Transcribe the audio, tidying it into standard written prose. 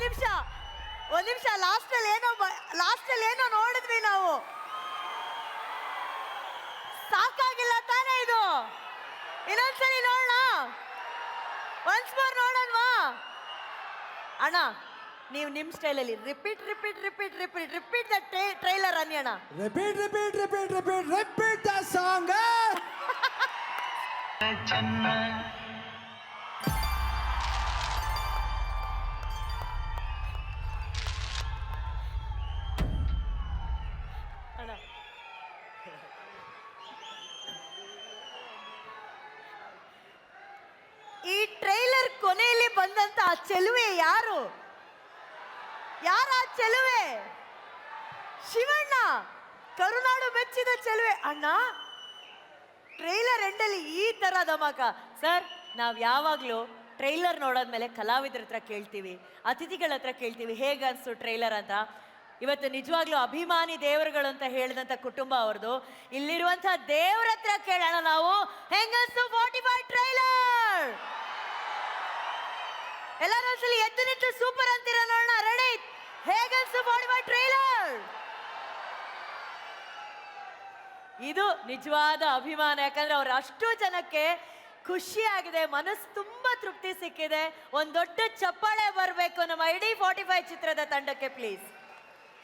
ನಿಮಿಷ ಒಂದ್ ನಿಮಿಷ. ಲಾಸ್ಟ್ ಅಲ್ಲಿ ಏನೋ ನೋಡಿದ್ವಿ ನಾವು. ಸಾಕಾಗಿಲ್ಲ ತಾನೇ ಇದು? ಇನ್ನೊಂದ್ಸರಿ ನೋಡೋಣ, ಒನ್ಸ್ ಮೋರ್ ನೋಡೋಣವಾ? ಅಣ್ಣ ನೀವು ನಿಮ್ ಸ್ಟೈಲಲ್ಲಿ repeat repeat repeat repeat repeat the trailer ಅನ್ನಿ ಅಣ್ಣ. Repeat repeat repeat repeat repeat the song. ಅಣ್ಣ ಈ ಟ್ರೈಲರ್ ಕೊನೆಯಲ್ಲಿ ಬಂದಂತ ಆ ಚೆಲುವೆ ಯಾರು? ಯಾರ ಚೆಲುವೆ? ಶಿವಣ್ಣ, ಕರುನಾಡು ಮೆಚ್ಚಿದ ಚೆಲುವೆ ಅಣ್ಣ. ಟ್ರೈಲರ್ ಎಂಡಲ್ಲಿ ಈ ತರ ಧಮಾಕ. ಸರ್, ನಾವ್ ಯಾವಾಗ್ಲೂ ಟ್ರೈಲರ್ ನೋಡೋದ್ಮೇಲೆ ಕಲಾವಿದರ ಹತ್ರ ಕೇಳ್ತೀವಿ, ಅತಿಥಿಗಳ ಹತ್ರ ಕೇಳ್ತೀವಿ ಹೇಗನ್ಸ್ತು ಟ್ರೈಲರ್ ಅಂತ. ಇವತ್ತು ನಿಜವಾಗ್ಲೂ ಅಭಿಮಾನಿ ದೇವರುಗಳು ಅಂತ ಹೇಳಿದಂತ ಕುಟುಂಬ ಅವ್ರದ್ದು. ಇಲ್ಲಿರುವಂತಹ ದೇವ್ರ ಹತ್ರ ಕೇಳೋಣ ನಾವು, ಹೆಂಗನ್ಸ್ತು 45 ಟ್ರೈಲರ್? ಎಲ್ಲರೂ ಒಂದ್ಸಲಿ ಎದ್ದು ನಿಂತು ಸೂಪರ್ ಅಂತೀರ ನೋಡೋಣ. ರೆಡಿ? ಹೇಗನ್ಸ್ತು 45 ಟ್ರೈಲರ್? ಇದು ನಿಜವಾದ ಅಭಿಮಾನ. ಯಾಕಂದ್ರೆ ಅವ್ರು ಅಷ್ಟು ಜನಕ್ಕೆ ಖುಷಿ ಆಗಿದೆ, ಮನಸ್ಸು ತುಂಬಾ ತೃಪ್ತಿ ಸಿಕ್ಕಿದೆ. ಒಂದ್ ದೊಡ್ಡ ಚಪ್ಪಾಳೆ ಬರಬೇಕು ನಮ್ಮ ಇಡೀ 45 ಚಿತ್ರದ ತಂಡಕ್ಕೆ ಪ್ಲೀಸ್.